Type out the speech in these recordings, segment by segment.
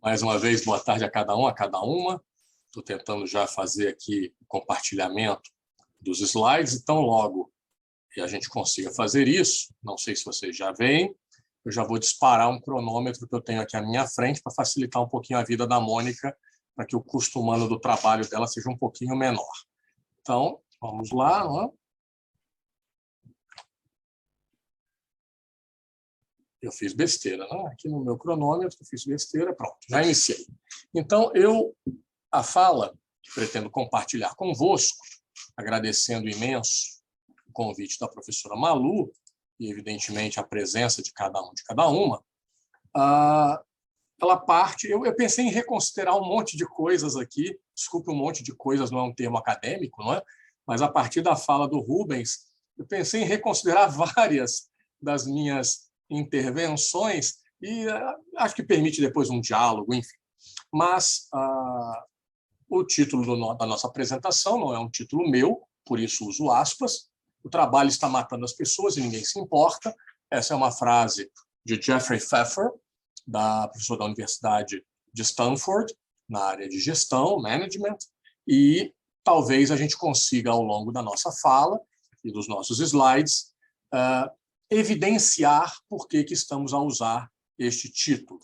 Mais uma vez, boa tarde a cada um, a cada uma. Estou tentando já fazer aqui o compartilhamento dos slides, então logo que a gente consiga fazer isso, não sei se vocês já veem, eu já vou disparar um cronômetro que eu tenho aqui à minha frente para facilitar um pouquinho a vida da Mônica, para que o custo humano do trabalho dela seja um pouquinho menor. Então, vamos lá. Ó. Eu fiz besteira, né? Aqui no meu cronômetro, eu fiz besteira, pronto, já iniciei. Então, a fala que pretendo compartilhar convosco, agradecendo imenso o convite da professora Malu, e, evidentemente, a presença de cada um, de cada uma, ela parte... Eu pensei em reconsiderar um monte de coisas aqui, desculpe, um monte de coisas não é um termo acadêmico, não é? Mas, a partir da fala do Rubens, eu pensei em reconsiderar várias das minhas intervenções e acho que permite depois um diálogo, enfim. Mas o título da nossa apresentação não é um título meu, por isso uso aspas. O trabalho está matando as pessoas e ninguém se importa. Essa é uma frase de Jeffrey Pfeffer, professor da Universidade de Stanford, na área de gestão, management, e talvez a gente consiga, ao longo da nossa fala e dos nossos slides, evidenciar por que estamos a usar este título.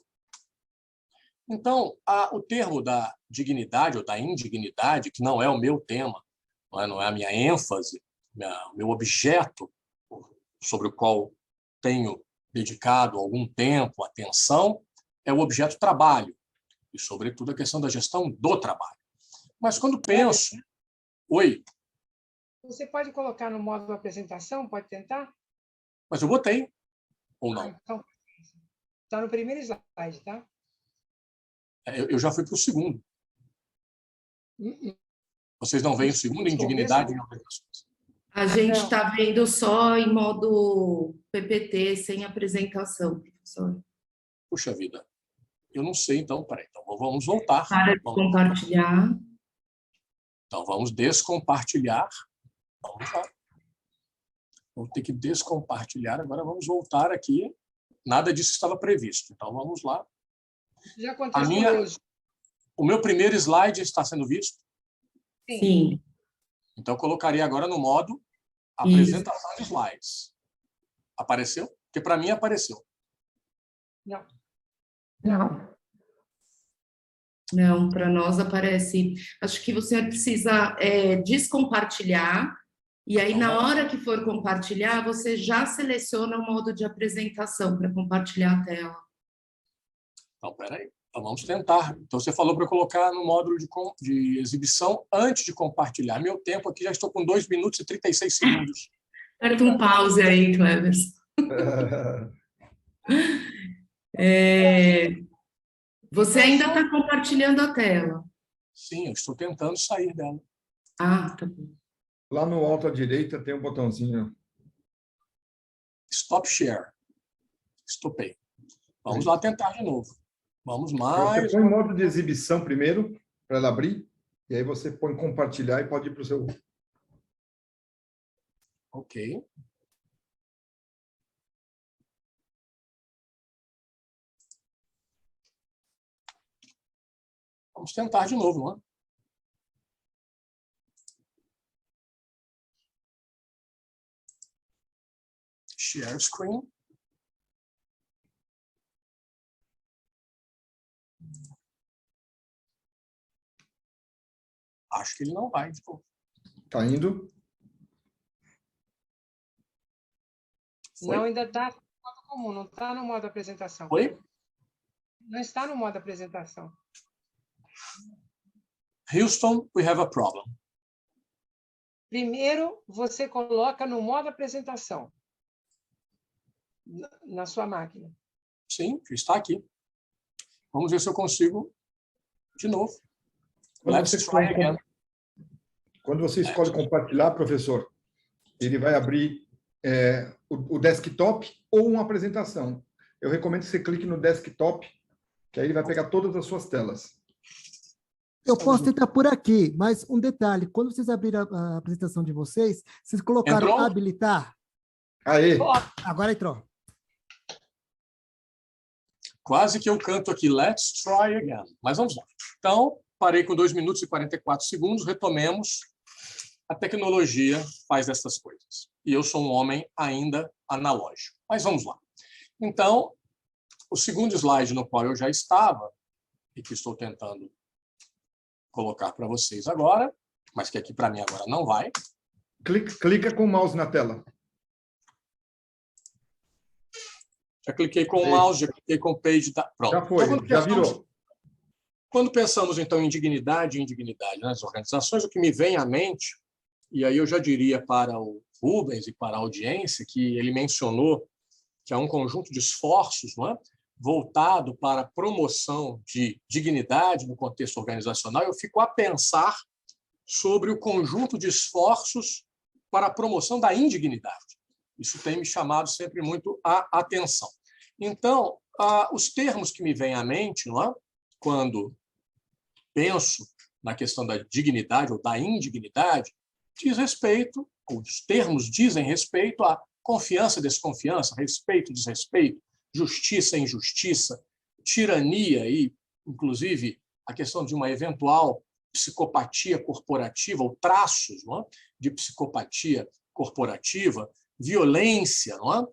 Então, o termo da dignidade ou da indignidade, que não é o meu tema, não é a minha ênfase, o meu objeto sobre o qual tenho dedicado algum tempo, atenção, é o objeto trabalho, e, sobretudo, a questão da gestão do trabalho. Mas, quando penso... Oi? Você pode colocar no modo apresentação? Pode tentar? Mas eu botei, ou não? Então, está no primeiro slide, tá? Eu já fui para o segundo. Vocês não veem o segundo, indignidade e obrigações? A gente está vendo só em modo PPT, sem apresentação, professor. Puxa vida. Eu não sei, então, peraí. Então, vamos voltar. Para de compartilhar. Então, vamos descompartilhar. Vamos lá. Vamos ter que descompartilhar. Agora vamos voltar aqui. Nada disso estava previsto. Então, vamos lá. Já aconteceu hoje. O meu primeiro slide está sendo visto? Sim. Então, eu colocaria agora no modo apresentação de slides. Apareceu? Porque para mim apareceu. Não. Não, para nós aparece... Acho que você precisa descompartilhar, e aí, na hora que for compartilhar, você já seleciona o modo de apresentação para compartilhar a tela. Então, peraí. Então, vamos tentar. Então, você falou para eu colocar no módulo de exibição antes de compartilhar. Meu tempo aqui já estou com 2 minutos e 36 segundos. Aperta um pause aí, Cleverson. Você ainda está compartilhando a tela? Sim, eu estou tentando sair dela. Ah, tá bom. Lá no alto à direita tem um botãozinho. Stop share. Estopei. Vamos lá tentar de novo. Vamos mais. Você põe em modo de exibição primeiro, para ela abrir, e aí você põe compartilhar e pode ir para o seu... Ok. Vamos tentar de novo, não é? Share screen. Acho que ele não vai. Está indo? Foi? Não, ainda está no modo comum, não está no modo apresentação. Oi? Não está no modo apresentação. Houston, we have a problem. Primeiro, você coloca no modo apresentação na sua máquina. Sim, está aqui. Vamos ver se eu consigo de novo. Quando você escolhe compartilhar, professor, ele vai abrir o desktop ou uma apresentação. Eu recomendo que você clique no desktop, que aí ele vai pegar todas as suas telas. Eu posso tentar por aqui, mas um detalhe, quando vocês abriram a apresentação de vocês, vocês colocaram entrou? Habilitar. Aê! Agora entrou. Quase que eu canto aqui, let's try again. Mas vamos lá. Então, parei com 2 minutos e 44 segundos, retomemos. A tecnologia faz essas coisas. E eu sou um homem ainda analógico. Mas vamos lá. Então, o segundo slide no qual eu já estava, e que estou tentando colocar para vocês agora, mas que aqui para mim agora não vai. Clica com o mouse na tela. Já cliquei com o mouse, já cliquei com o page. Tá. Pronto. Já foi, então, já virou. Quando pensamos, então, em dignidade e indignidade nas organizações, o que me vem à mente, e aí eu já diria para o Rubens e para a audiência, que ele mencionou que há um conjunto de esforços, não é, voltado para a promoção de dignidade no contexto organizacional, eu fico a pensar sobre o conjunto de esforços para a promoção da indignidade. Isso tem me chamado sempre muito a atenção. Então, os termos que me vêm à mente, não é, quando penso na questão da dignidade ou da indignidade, diz respeito, ou os termos dizem respeito a confiança, desconfiança, respeito, desrespeito, justiça, injustiça, tirania e, inclusive, a questão de uma eventual psicopatia corporativa ou traços, não é, de psicopatia corporativa, violência, não é,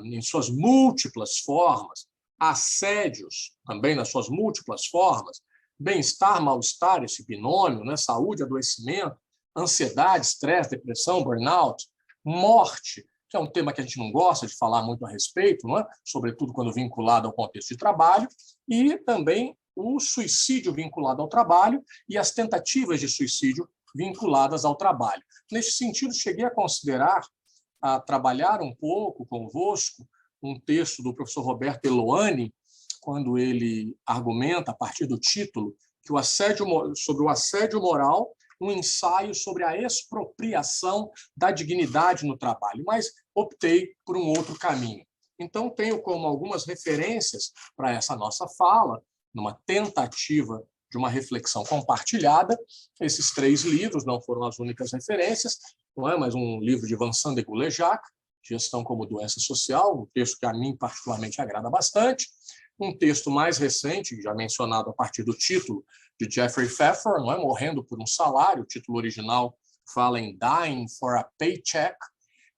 em suas múltiplas formas, assédios também nas suas múltiplas formas, bem-estar, mal-estar, esse binômio, né, saúde, adoecimento, ansiedade, estresse, depressão, burnout, morte, que é um tema que a gente não gosta de falar muito a respeito, não é? Sobretudo quando vinculado ao contexto de trabalho, e também o suicídio vinculado ao trabalho e as tentativas de suicídio vinculadas ao trabalho. Neste sentido, cheguei a considerar, a trabalhar um pouco convosco, um texto do professor Roberto Eloani, quando ele argumenta, a partir do título, que sobre o assédio moral, um ensaio sobre a expropriação da dignidade no trabalho, mas optei por um outro caminho. Então, tenho como algumas referências para essa nossa fala, numa tentativa de uma reflexão compartilhada, esses 3 livros, não foram as únicas referências, não é? Mas um livro de Vincent de Goulejac, Gestão como Doença Social, um texto que a mim particularmente agrada bastante, um texto mais recente, já mencionado a partir do título, de Jeffrey Pfeffer, não é? Morrendo por um salário, o título original fala em Dying for a Paycheck,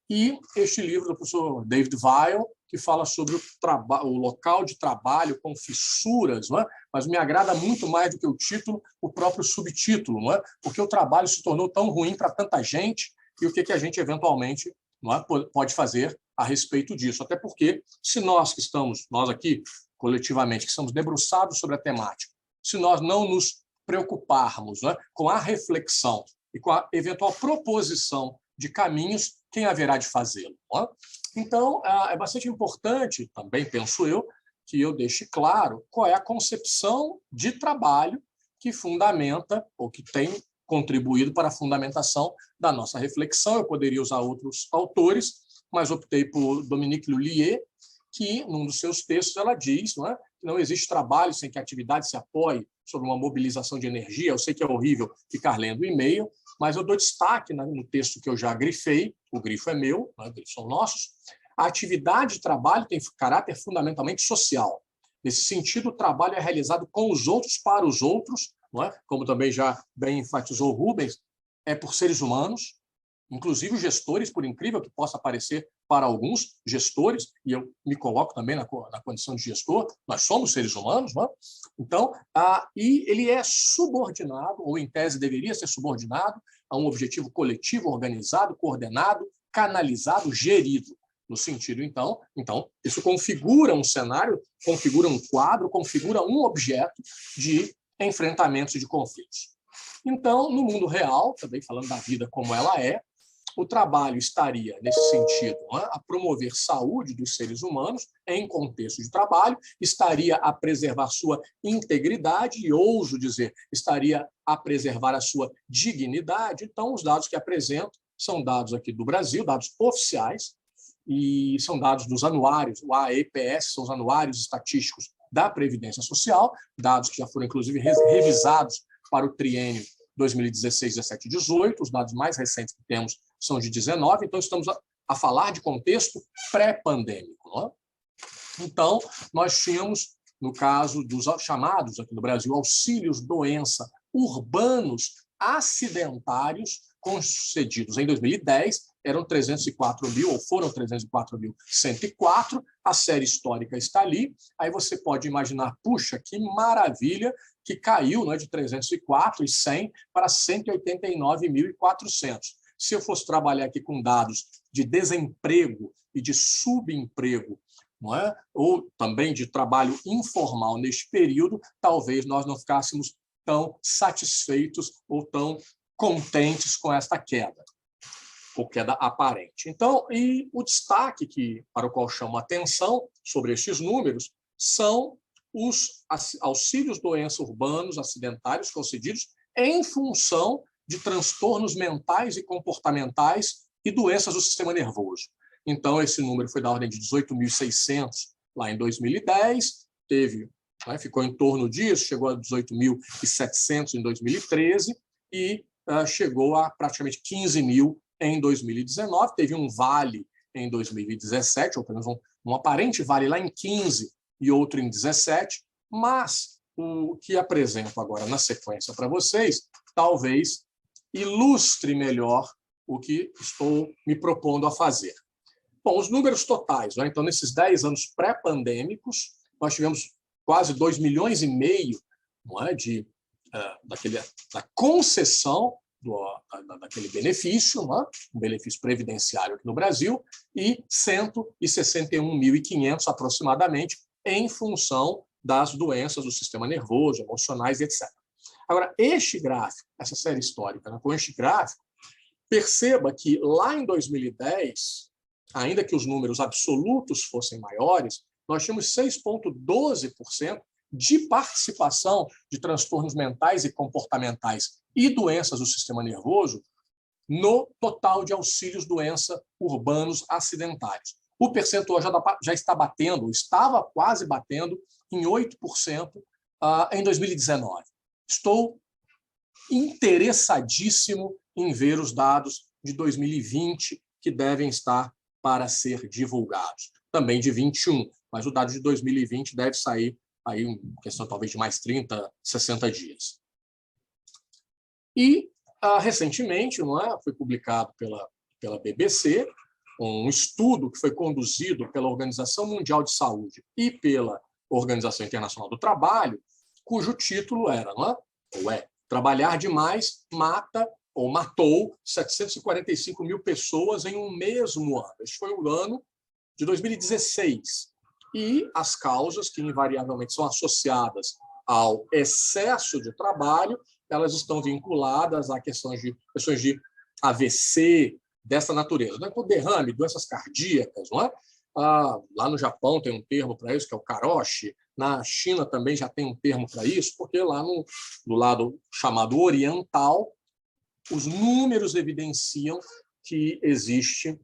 e este livro do professor David Weil, que fala sobre o local de trabalho com fissuras, não é? Mas me agrada muito mais do que o título, o próprio subtítulo, não é? Porque o trabalho se tornou tão ruim para tanta gente e o que a gente eventualmente, não é, pode fazer a respeito disso. Até porque, se nós que estamos, nós aqui, coletivamente, que estamos debruçados sobre a temática, se nós não nos preocuparmos, não é, com a reflexão e com a eventual proposição de caminhos, quem haverá de fazê-lo? Então, é bastante importante, também penso eu, que eu deixe claro qual é a concepção de trabalho que fundamenta, ou que tem contribuído para a fundamentação da nossa reflexão. Eu poderia usar outros autores, mas optei por Dominique Lhuillier, que, num dos seus textos, ela diz, não é, que não existe trabalho sem que a atividade se apoie sobre uma mobilização de energia. Eu sei que é horrível ficar lendo e-mail, mas eu dou destaque no texto que eu já grifei, o grifo é meu, os grifos são nossos. A atividade de trabalho tem caráter fundamentalmente social. Nesse sentido, o trabalho é realizado com os outros, para os outros, não é? Como também já bem enfatizou Rubens, é por seres humanos, inclusive os gestores, por incrível que possa parecer para alguns gestores, e eu me coloco também na condição de gestor, nós somos seres humanos, não é? Então, e ele é subordinado, ou em tese deveria ser subordinado, a um objetivo coletivo, organizado, coordenado, canalizado, gerido. No sentido, então, isso configura um cenário, configura um quadro, configura um objeto de enfrentamentos e de conflitos. Então, no mundo real, também falando da vida como ela é, o trabalho estaria, nesse sentido, a promover saúde dos seres humanos em contexto de trabalho, estaria a preservar sua integridade e, ouso dizer, estaria a preservar a sua dignidade. Então, os dados que apresento são dados aqui do Brasil, dados oficiais, e são dados dos anuários, o AEPS, são os anuários estatísticos da Previdência Social, dados que já foram, inclusive, revisados para o triênio 2016, 17 e 18, os dados mais recentes que temos são de 19, então estamos a falar de contexto pré-pandêmico. Não é? Então, nós tínhamos no caso dos chamados aqui no Brasil auxílios-doença urbanos acidentários concedidos em 2010, eram 304 mil, ou foram 304.104, a série histórica está ali, aí você pode imaginar, puxa, que maravilha, que caiu, né, de 304.100 para 189.400. Se eu fosse trabalhar aqui com dados de desemprego e de subemprego, não é? Ou também de trabalho informal neste período, talvez nós não ficássemos tão satisfeitos ou tão contentes com esta queda, ou queda aparente. Então, e o destaque para o qual chamo a atenção sobre estes números são os auxílios-doença urbanos acidentários concedidos em função de transtornos mentais e comportamentais e doenças do sistema nervoso. Então, esse número foi da ordem de 18.600 lá em 2010, ficou em torno disso, chegou a 18.700 em 2013 e chegou a praticamente 15 mil em 2019. Teve um vale em 2017, ou pelo menos um aparente vale lá em 15 e outro em 17, mas o que apresento agora na sequência para vocês talvez ilustre melhor o que estou me propondo a fazer. Bom, os números totais, né? Então, nesses 10 anos pré-pandêmicos, nós tivemos quase 2,5 milhões, não é, da concessão daquele benefício, não é? Um benefício previdenciário aqui no Brasil, e 161.500 aproximadamente em função das doenças do sistema nervoso, emocionais, etc. Agora, este gráfico, essa série histórica, né, com este gráfico, perceba que lá em 2010, ainda que os números absolutos fossem maiores, nós tínhamos 6,12% de participação de transtornos mentais e comportamentais e doenças do sistema nervoso no total de auxílios-doença urbanos acidentários. O percentual já está batendo, estava quase batendo em 8% em 2019. Estou interessadíssimo em ver os dados de 2020 que devem estar para ser divulgados. Também de 21, mas o dado de 2020 deve sair aí em questão talvez de mais 30, 60 dias. E, recentemente, não é, foi publicado pela BBC um estudo que foi conduzido pela Organização Mundial de Saúde e pela Organização Internacional do Trabalho, cujo título era, não é? Ou é, trabalhar demais mata ou matou 745 mil pessoas em um mesmo ano. Este foi o ano de 2016. E as causas que invariavelmente são associadas ao excesso de trabalho, elas estão vinculadas a questões de AVC, dessa natureza. Então, derrame, doenças cardíacas, não é? Lá no Japão tem um termo para isso, que é o karoshi. Na China também já tem um termo para isso, porque lá no lado chamado oriental, os números evidenciam que existe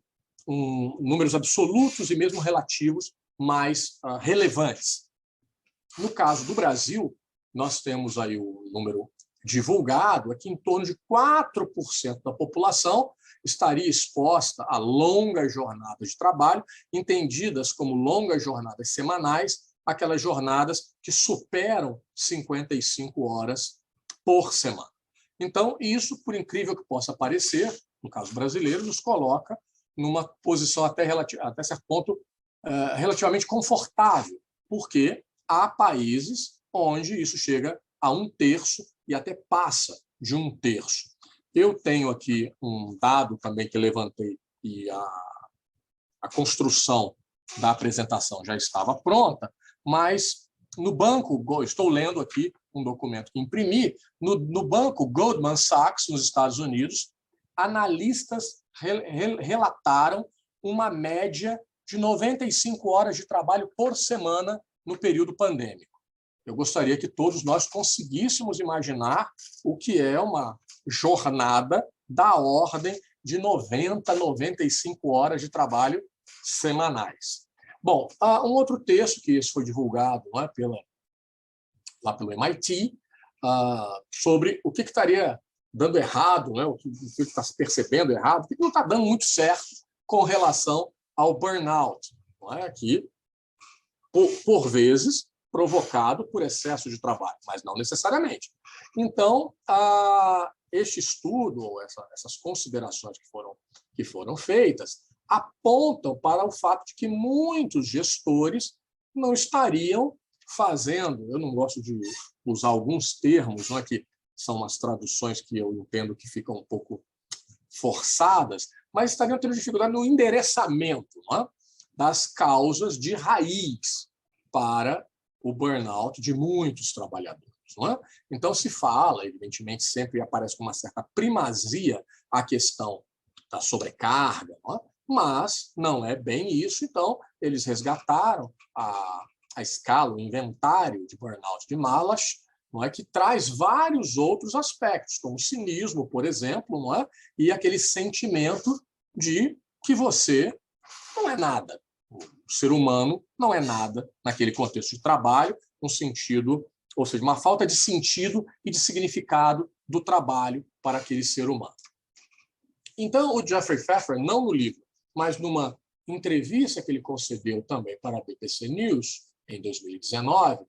números absolutos e mesmo relativos mais relevantes. No caso do Brasil, nós temos aí o número divulgado, aqui em torno de 4% da população estaria exposta a longas jornadas de trabalho, entendidas como longas jornadas semanais, aquelas jornadas que superam 55 horas por semana. Então, isso, por incrível que possa parecer, no caso brasileiro, nos coloca numa posição até certo ponto relativamente confortável, porque há países onde isso chega a 1/3 e até passa de 1/3. Eu tenho aqui um dado também que levantei e a construção da apresentação já estava pronta, mas no banco, estou lendo aqui um documento que imprimi, no banco Goldman Sachs, nos Estados Unidos, analistas relataram uma média de 95 horas de trabalho por semana no período pandêmico. Eu gostaria que todos nós conseguíssemos imaginar o que é uma jornada da ordem de 90, 95 horas de trabalho semanais. Bom, um outro texto que esse foi divulgado, não é, lá pelo MIT, sobre o que estaria dando errado, né, o que está se percebendo errado, o que não está dando muito certo com relação ao burnout, não é? Que, por vezes, provocado por excesso de trabalho, mas não necessariamente. Então, este estudo, essas considerações que foram feitas, apontam para o fato de que muitos gestores não estariam fazendo, eu não gosto de usar alguns termos, não é, que são umas traduções que eu entendo que ficam um pouco forçadas, mas estariam tendo dificuldade no endereçamento, não é, das causas de raiz para o burnout de muitos trabalhadores. Não é? Então, se fala, evidentemente, sempre aparece com uma certa primazia a questão da sobrecarga, não é? Mas não é bem isso. Então, eles resgataram a escala, o inventário de burnout de Maslach, não é, que traz vários outros aspectos, como o cinismo, por exemplo, não é, e aquele sentimento de que você não é nada. O ser humano não é nada naquele contexto de trabalho, no sentido, ou seja, uma falta de sentido e de significado do trabalho para aquele ser humano. Então, o Jeffrey Pfeffer, não no livro, mas numa entrevista que ele concedeu também para a BBC News, em 2019,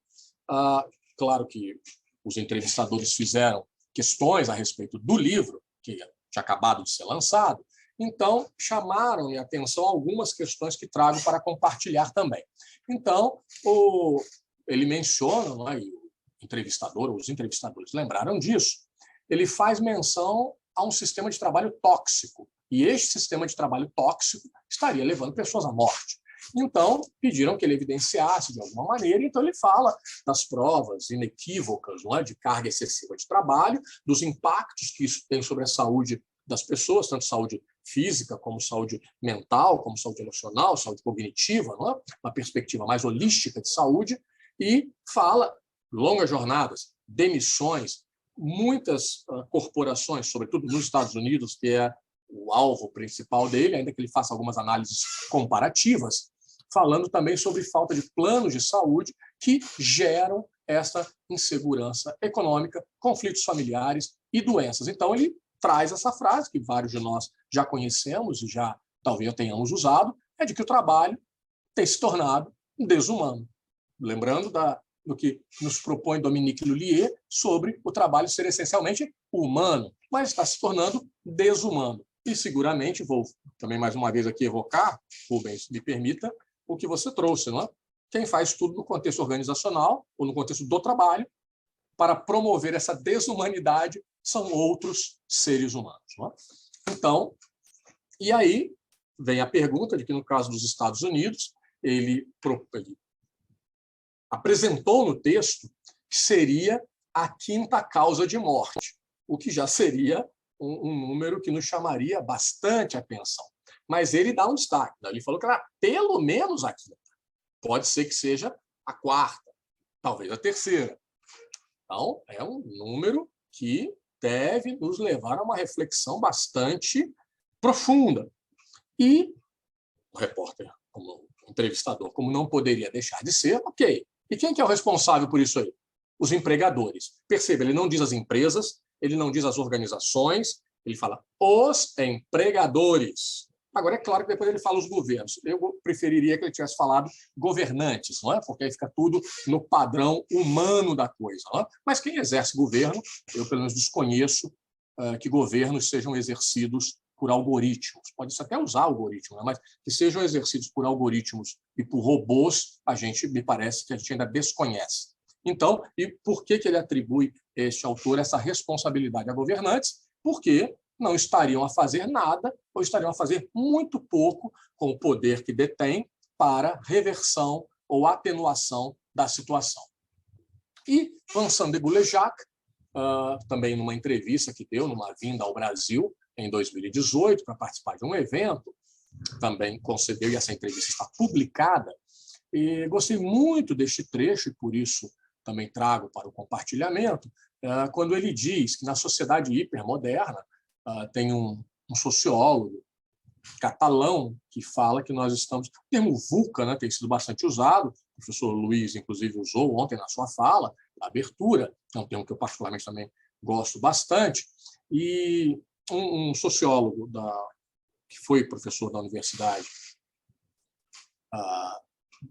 claro que os entrevistadores fizeram questões a respeito do livro, que tinha acabado de ser lançado, então chamaram a atenção algumas questões que trago para compartilhar também. Então, ele menciona, não é, e os entrevistadores lembraram disso, ele faz menção a um sistema de trabalho tóxico, e este sistema de trabalho tóxico estaria levando pessoas à morte. Então, pediram que ele evidenciasse de alguma maneira, então ele fala das provas inequívocas, não é, de carga excessiva de trabalho, dos impactos que isso tem sobre a saúde das pessoas, tanto saúde física, como saúde mental, como saúde emocional, saúde cognitiva, não é? Uma perspectiva mais holística de saúde, e fala longas jornadas, demissões, muitas corporações, sobretudo nos Estados Unidos, que é o alvo principal dele, ainda que ele faça algumas análises comparativas, falando também sobre falta de planos de saúde que geram essa insegurança econômica, conflitos familiares e doenças. Então, ele traz essa frase, que vários de nós já conhecemos e já talvez tenhamos usado, é de que o trabalho tem se tornado desumano. Lembrando do que nos propõe Dominique Lhuillier sobre o trabalho ser essencialmente humano, mas está se tornando desumano. E seguramente, vou também mais uma vez aqui evocar, Rubens, me permita, o que você trouxe, não é? Quem faz tudo no contexto organizacional ou no contexto do trabalho para promover essa desumanidade são outros seres humanos. Não é? Então, e aí vem a pergunta de que, no caso dos Estados Unidos, ele apresentou no texto que seria a quinta causa de morte, o que já seria um número que nos chamaria bastante atenção. Mas ele dá um destaque. Ele falou que era pelo menos a quinta. Pode ser que seja a quarta, talvez a terceira. Então, é um número que deve nos levar a uma reflexão bastante profunda. E o repórter, como entrevistador, como não poderia deixar de ser, ok. E quem que é o responsável por isso aí? Os empregadores. Perceba, ele não diz as empresas, ele não diz as organizações, ele fala os empregadores. Agora, é claro que depois ele fala os governos. Eu preferiria que ele tivesse falado governantes, não é? Porque aí fica tudo no padrão humano da coisa. Não é? Mas quem exerce governo, eu pelo menos desconheço que governos sejam exercidos por algoritmos. Pode-se até usar algoritmo, né? Mas que sejam exercidos por algoritmos e por robôs, me parece que a gente ainda desconhece. Então, e por que ele atribui este autor essa responsabilidade a governantes? Porque não estariam a fazer nada ou estariam a fazer muito pouco com o poder que detêm para reversão ou atenuação da situação. E Vincent de Boulay-Jacques, também numa entrevista que deu, numa vinda ao Brasil, em 2018, para participar de um evento, também concedeu, e essa entrevista está publicada, e gostei muito deste trecho, e por isso também trago para o compartilhamento, quando ele diz que na sociedade hipermoderna tem um sociólogo catalão que fala que nós estamos... O termo VUCA, né, tem sido bastante usado, o professor Luiz, inclusive, usou ontem na sua fala, na abertura, é um termo que eu particularmente também gosto bastante, e um sociólogo que foi professor da Universidade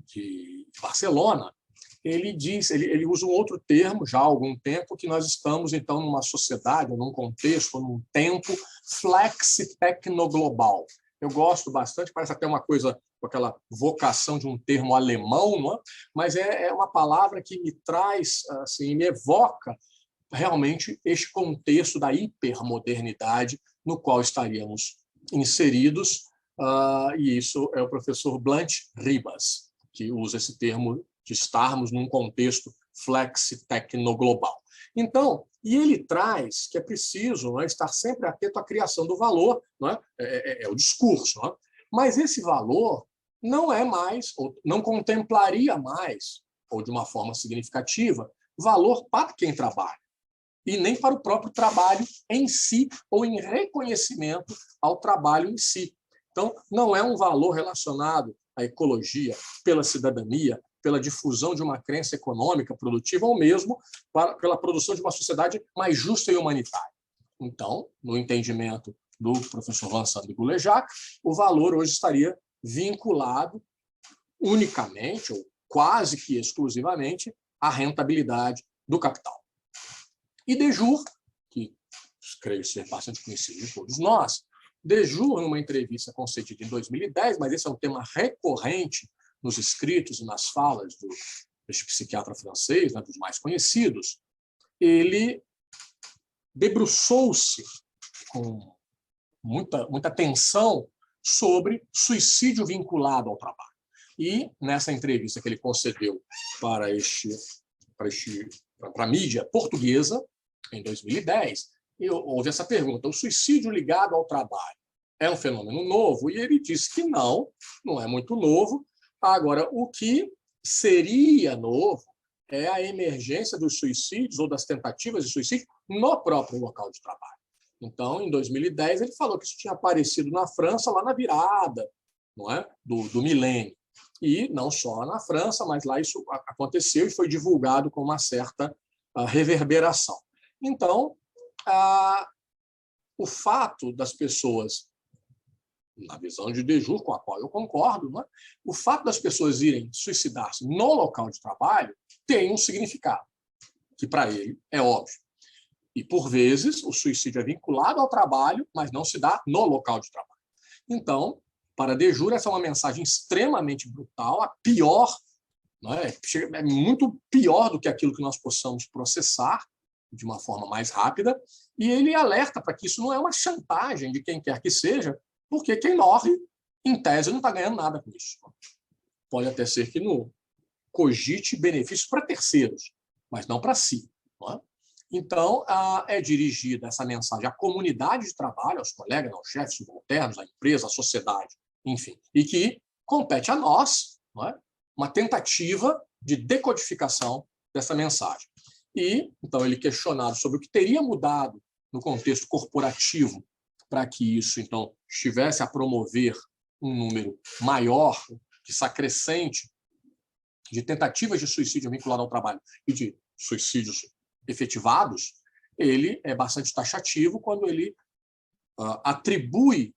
de Barcelona ele usa um outro termo já há algum tempo, que nós estamos, então, numa sociedade, num contexto, num tempo flexitecnoglobal. Eu gosto bastante, parece até uma coisa com aquela vocação de um termo alemão, não é? Mas é uma palavra que me traz, assim, me evoca realmente este contexto da hipermodernidade no qual estaríamos inseridos, e isso é o professor Blanche Ribas, que usa esse termo de estarmos num contexto flexitecnoglobal. Então, e ele traz que é preciso, não é, estar sempre atento à criação do valor, não é? É o discurso, não é? Mas esse valor não é mais, ou não contemplaria mais, ou de uma forma significativa, valor para quem trabalha, e nem para o próprio trabalho em si, ou em reconhecimento ao trabalho em si. Então, não é um valor relacionado à ecologia, pela cidadania, pela difusão de uma crença econômica produtiva, ou mesmo pela produção de uma sociedade mais justa e humanitária. Então, no entendimento do professor Vincent de Goulejac, o valor hoje estaria vinculado unicamente, ou quase que exclusivamente, à rentabilidade do capital. E Dejour, que creio ser bastante conhecido de todos nós, Dejour, numa entrevista concedida em 2010, mas esse é um tema recorrente nos escritos e nas falas deste psiquiatra francês, né, dos mais conhecidos, ele debruçou-se com muita atenção sobre suicídio vinculado ao trabalho. E, nessa entrevista que ele concedeu para a mídia portuguesa, em 2010, houve essa pergunta: o suicídio ligado ao trabalho é um fenômeno novo? E ele disse que não é muito novo. Agora, o que seria novo é a emergência dos suicídios ou das tentativas de suicídio no próprio local de trabalho. Então, em 2010, ele falou que isso tinha aparecido na França lá na virada, não é, do milênio. E não só na França, mas lá isso aconteceu e foi divulgado com uma certa reverberação. Então, o fato das pessoas, na visão de Dejour, com a qual eu concordo, né? O fato das pessoas irem suicidar-se no local de trabalho tem um significado, que para ele é óbvio. E, por vezes, o suicídio é vinculado ao trabalho, mas não se dá no local de trabalho. Então, para Dejour, essa é uma mensagem extremamente brutal, a pior, né? É muito pior do que aquilo que nós possamos processar de uma forma mais rápida, e ele alerta para que isso não é uma chantagem de quem quer que seja, porque quem morre, em tese, não está ganhando nada com isso. Pode até ser que não cogite benefícios para terceiros, mas não para si. Não é? Então, é dirigida essa mensagem à comunidade de trabalho, aos colegas, aos chefes subalternos, à empresa, à sociedade, enfim, e que compete a nós, não é? Uma tentativa de decodificação dessa mensagem. E, então, ele questionado sobre o que teria mudado no contexto corporativo para que isso, então, estivesse a promover um número maior, que se acrescente, de tentativas de suicídio vinculado ao trabalho e de suicídios efetivados, ele é bastante taxativo quando ele atribui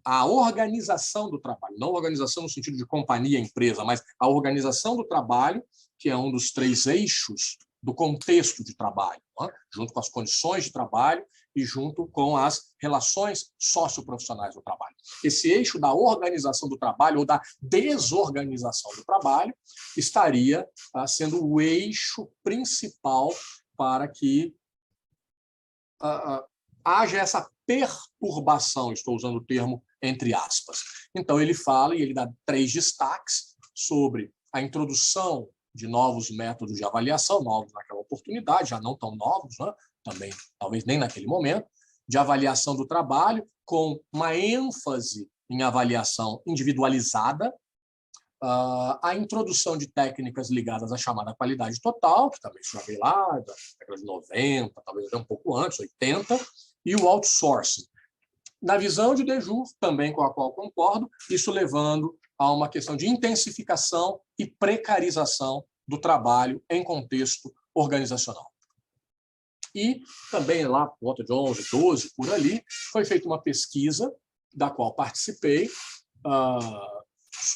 a organização do trabalho, não organização no sentido de companhia, empresa, mas a organização do trabalho, que é um dos 3 eixos do contexto de trabalho, né? Junto com as condições de trabalho e junto com as relações socioprofissionais do trabalho. Esse eixo da organização do trabalho ou da desorganização do trabalho estaria sendo o eixo principal para que haja essa perturbação, estou usando o termo entre aspas. Então, ele fala e ele dá 3 destaques sobre a introdução de novos métodos de avaliação, novos naquela oportunidade, já não tão novos, né? Também, talvez nem naquele momento, de avaliação do trabalho, com uma ênfase em avaliação individualizada, a introdução de técnicas ligadas à chamada qualidade total, que também já veio lá da década de 90, talvez até um pouco antes, 80, e o outsourcing. Na visão de Dejour, também com a qual concordo, isso levando a uma questão de intensificação e precarização do trabalho em contexto organizacional. E também lá, por volta de 11, 12, por ali, foi feita uma pesquisa da qual participei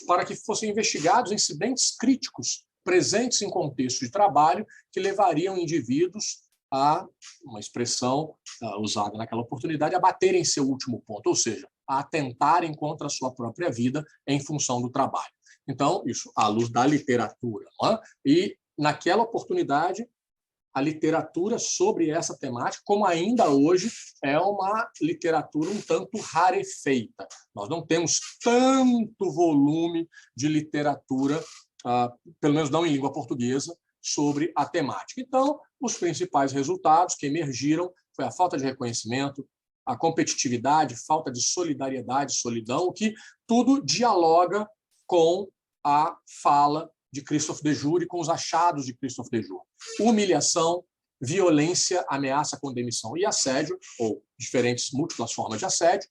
para que fossem investigados incidentes críticos presentes em contexto de trabalho que levariam indivíduos a, uma expressão usada naquela oportunidade, a baterem seu último ponto, ou seja, a atentarem contra a sua própria vida em função do trabalho. Então, isso à luz da literatura. Não é? E, naquela oportunidade, a literatura sobre essa temática, como ainda hoje, é uma literatura um tanto rarefeita. Nós não temos tanto volume de literatura, pelo menos não em língua portuguesa, sobre a temática. Então, os principais resultados que emergiram foi a falta de reconhecimento, a competitividade, falta de solidariedade, solidão, que tudo dialoga com a fala de Christophe Dejour e com os achados de Christophe Dejour. Humilhação, violência, ameaça com demissão e assédio, ou diferentes múltiplas formas de assédio,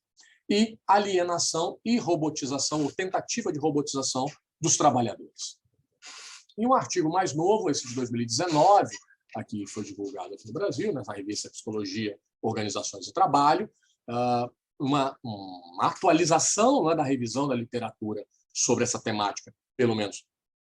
e alienação e robotização, ou tentativa de robotização dos trabalhadores. Em um artigo mais novo, esse de 2019, aqui foi divulgado aqui no Brasil, na revista Psicologia, Organizações e Trabalho, uma atualização, né, da revisão da literatura sobre essa temática, pelo menos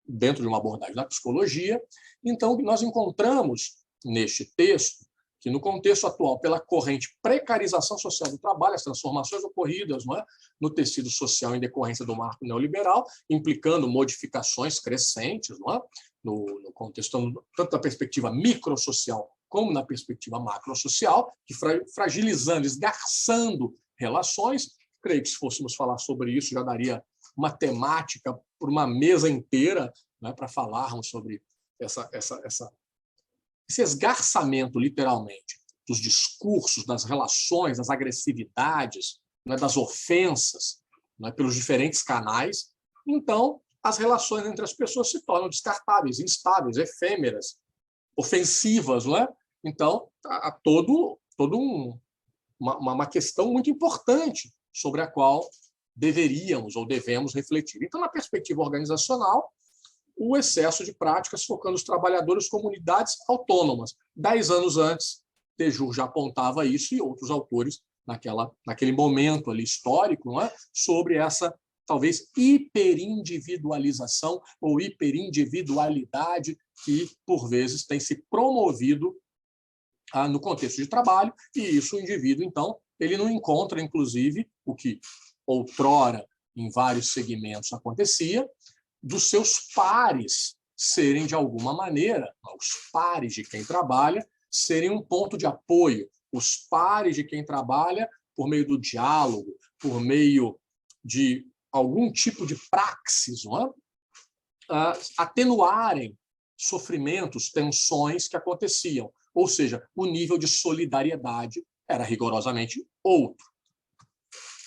dentro de uma abordagem da psicologia. Então, nós encontramos neste texto que, no contexto atual, pela corrente precarização social do trabalho, as transformações ocorridas, não é, no tecido social em decorrência do marco neoliberal, implicando modificações crescentes, não é, no contexto tanto da perspectiva microsocial como na perspectiva macrosocial, que fragilizando, esgarçando relações. Creio que, se fôssemos falar sobre isso, já daria uma temática por uma mesa inteira, né, para falarmos sobre esse esgarçamento, literalmente, dos discursos, das relações, das agressividades, né, das ofensas, né, pelos diferentes canais. Então, as relações entre as pessoas se tornam descartáveis, instáveis, efêmeras, ofensivas, não é? Então, há uma questão muito importante sobre a qual deveríamos ou devemos refletir. Então, na perspectiva organizacional, o excesso de práticas focando os trabalhadores como unidades autônomas. 10 anos antes, Dejour já apontava isso e outros autores naquele momento ali histórico, não é? Sobre essa, talvez, hiperindividualização ou hiperindividualidade que, por vezes, tem se promovido no contexto de trabalho, e isso o indivíduo, então, ele não encontra, inclusive, o que outrora, em vários segmentos, acontecia, dos seus pares serem, de alguma maneira, os pares de quem trabalha, serem um ponto de apoio, os pares de quem trabalha, por meio do diálogo, por meio de algum tipo de praxis, não é? Atenuarem sofrimentos, tensões que aconteciam. Ou seja, o nível de solidariedade era rigorosamente outro.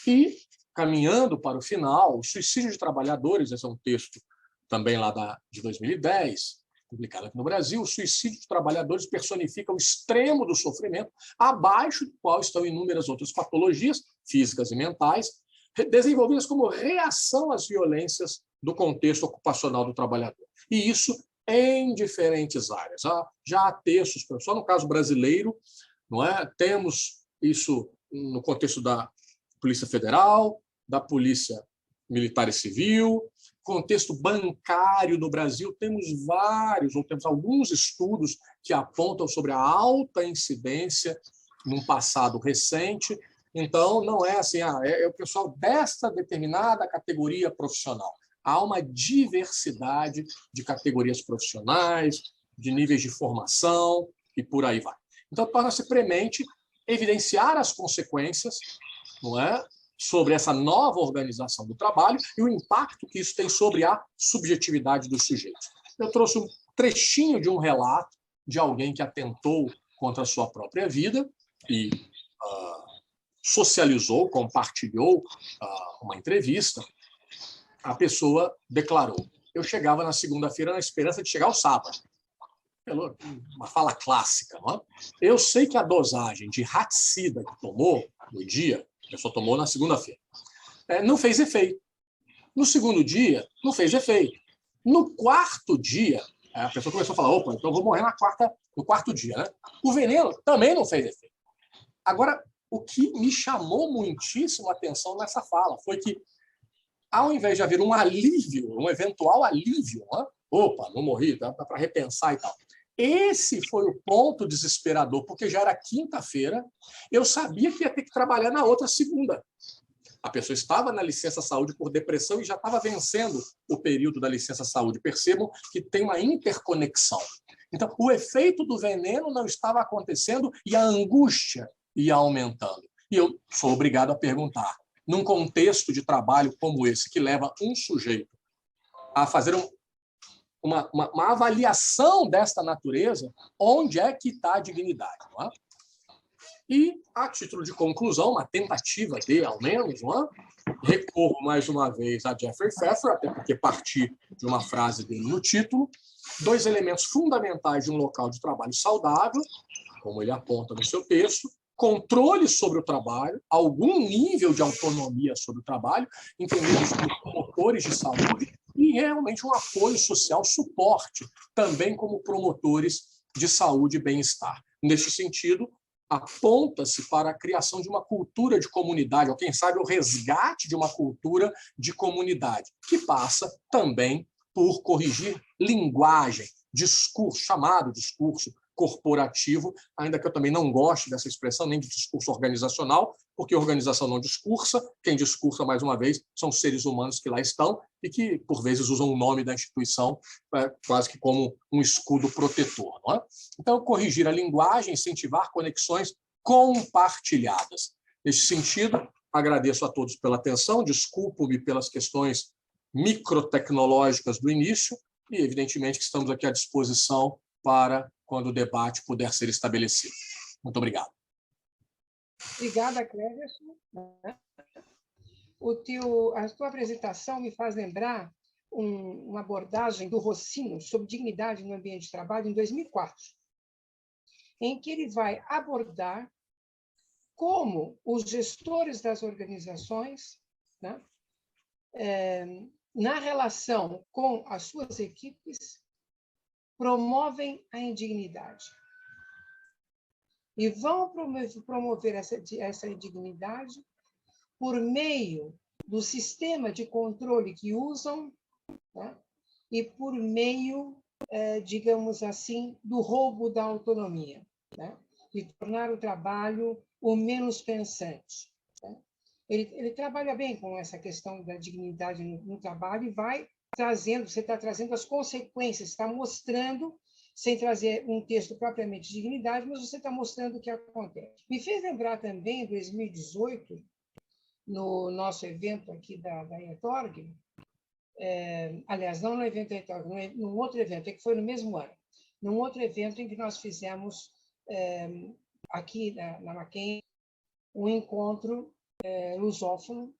E, caminhando para o final, o suicídio de trabalhadores, esse é um texto também lá de 2010, publicado aqui no Brasil, o suicídio de trabalhadores personifica o extremo do sofrimento, abaixo do qual estão inúmeras outras patologias físicas e mentais, desenvolvidas como reação às violências do contexto ocupacional do trabalhador. E isso em diferentes áreas. Já há textos, só no caso brasileiro, não é? Temos isso no contexto da Polícia Federal, da Polícia Militar e Civil, contexto bancário no Brasil, temos alguns estudos que apontam sobre a alta incidência num passado recente. Então, não é assim, é o pessoal desta determinada categoria profissional. Há uma diversidade de categorias profissionais, de níveis de formação e por aí vai. Então, torna-se premente evidenciar as consequências, não é, sobre essa nova organização do trabalho e o impacto que isso tem sobre a subjetividade dos sujeitos. Eu trouxe um trechinho de um relato de alguém que atentou contra a sua própria vida e socializou, compartilhou uma entrevista. A pessoa declarou: eu chegava na segunda-feira na esperança de chegar ao sábado. Uma fala clássica, não é? Eu sei que a dosagem de raticida que tomou no dia, a pessoa tomou na segunda-feira, não fez efeito. No segundo dia, não fez efeito. No quarto dia, a pessoa começou a falar: opa, então eu vou morrer no quarto dia, né? O veneno também não fez efeito. Agora, o que me chamou muitíssimo a atenção nessa fala foi que, ao invés de haver um alívio, um eventual alívio, né, opa, não morri, dá para repensar e tal. Esse foi o ponto desesperador, porque já era quinta-feira, eu sabia que ia ter que trabalhar na outra segunda. A pessoa estava na licença-saúde por depressão e já estava vencendo o período da licença-saúde. Percebam que tem uma interconexão. Então, o efeito do veneno não estava acontecendo e a angústia ia aumentando. E eu sou obrigado a perguntar, num contexto de trabalho como esse, que leva um sujeito a fazer uma avaliação desta natureza, onde é que está a dignidade? Não é? E, a título de conclusão, uma tentativa de, ao menos, não é? Recorro mais uma vez a Jeffrey Pfeffer, até porque parti de uma frase dele no título, 2 elementos fundamentais de um local de trabalho saudável, como ele aponta no seu texto, controle sobre o trabalho, algum nível de autonomia sobre o trabalho, entendidos como promotores de saúde, e realmente um apoio social, suporte, também como promotores de saúde e bem-estar. Neste sentido, aponta-se para a criação de uma cultura de comunidade, ou quem sabe o resgate de uma cultura de comunidade, que passa também por corrigir linguagem, discurso, chamado discurso corporativo, ainda que eu também não goste dessa expressão, nem de discurso organizacional, porque organização não discursa, quem discursa, mais uma vez, são seres humanos que lá estão e que, por vezes, usam o nome da instituição quase que como um escudo protetor. Não é? Então, corrigir a linguagem, incentivar conexões compartilhadas. Nesse sentido, agradeço a todos pela atenção, desculpo-me pelas questões microtecnológicas do início e, evidentemente, que estamos aqui à disposição para quando o debate puder ser estabelecido. Muito obrigado. Obrigada, Cleverson. A tua apresentação me faz lembrar uma abordagem do Rossino sobre dignidade no ambiente de trabalho em 2004, em que ele vai abordar como os gestores das organizações, né, na relação com as suas equipes, promovem a indignidade. E vão promover essa indignidade por meio do sistema de controle que usam, né? E por meio, digamos assim, do roubo da autonomia, né? De tornar o trabalho o menos pensante. Né? Ele trabalha bem com essa questão da dignidade no trabalho e vai trazendo, você está trazendo as consequências, está mostrando, sem trazer um texto propriamente de dignidade, mas você está mostrando o que acontece. Me fez lembrar também, em 2018, no nosso evento aqui da ETORG, aliás, não no evento da ETORG, num outro evento, é que foi no mesmo ano, num outro evento em que nós fizemos, aqui na Mackenzie, um encontro lusófono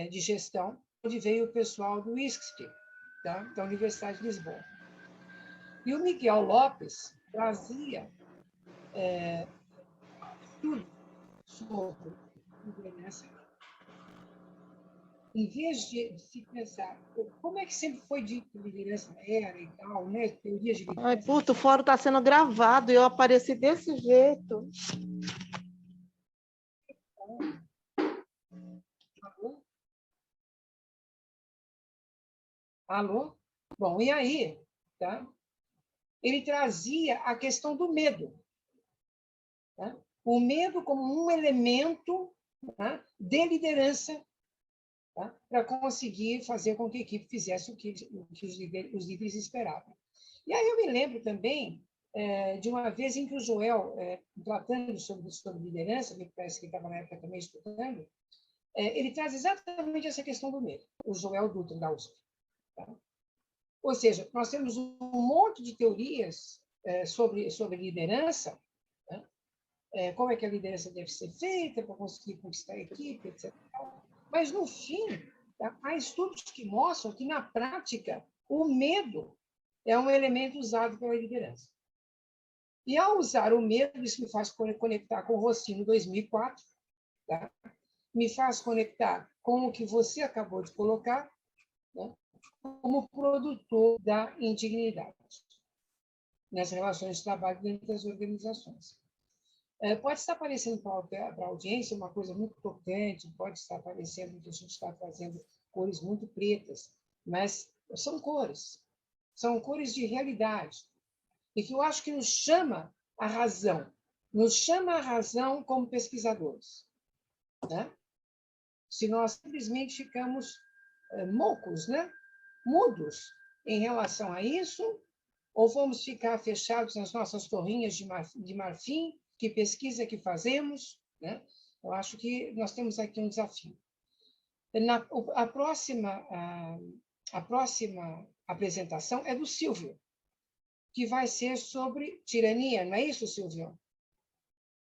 de gestão, onde veio o pessoal do ISCSP, tá? Da Universidade de Lisboa. E o Miguel Lopes trazia tudo sobre liderança. Em vez de se pensar, como é que sempre foi dito que liderança era e tal, né? Teorias de liderança. Ai, puto, o fórum está sendo gravado e eu apareci desse jeito. Alô? Alô? Bom, e aí, tá? Ele trazia a questão do medo. Tá? O medo como um elemento, tá, de liderança, tá, para conseguir fazer com que a equipe fizesse o que os líderes esperavam. E aí eu me lembro também de uma vez em que o Joel, tratando sobre liderança, me parece que ele estava na época também estudando, ele traz exatamente essa questão do medo, o Joel Dutra, da USP. Tá? Ou seja, nós temos um monte de teorias sobre liderança, né? Como é que a liderança deve ser feita para conseguir conquistar a equipe, etc. Mas, no fim, há estudos que mostram que, na prática, o medo é um elemento usado pela liderança. E, ao usar o medo, isso me faz conectar com o Rossino 2004, tá? Me faz conectar com o que você acabou de colocar, né? Como produtor da indignidade nas relações de trabalho dentro das organizações. Pode estar parecendo para a audiência uma coisa muito tocante, pode estar parecendo que a gente está trazendo cores muito pretas, mas são cores. são cores de realidade, e que eu acho que nos chama a razão como pesquisadores, né? Se nós simplesmente ficamos moucos, né? Mudos em relação a isso, ou vamos ficar fechados nas nossas torrinhas de marfim, que pesquisa que fazemos, né? Eu acho que nós temos aqui um desafio. A próxima apresentação é do Silvio, que vai ser sobre tirania, não é isso, Silvio?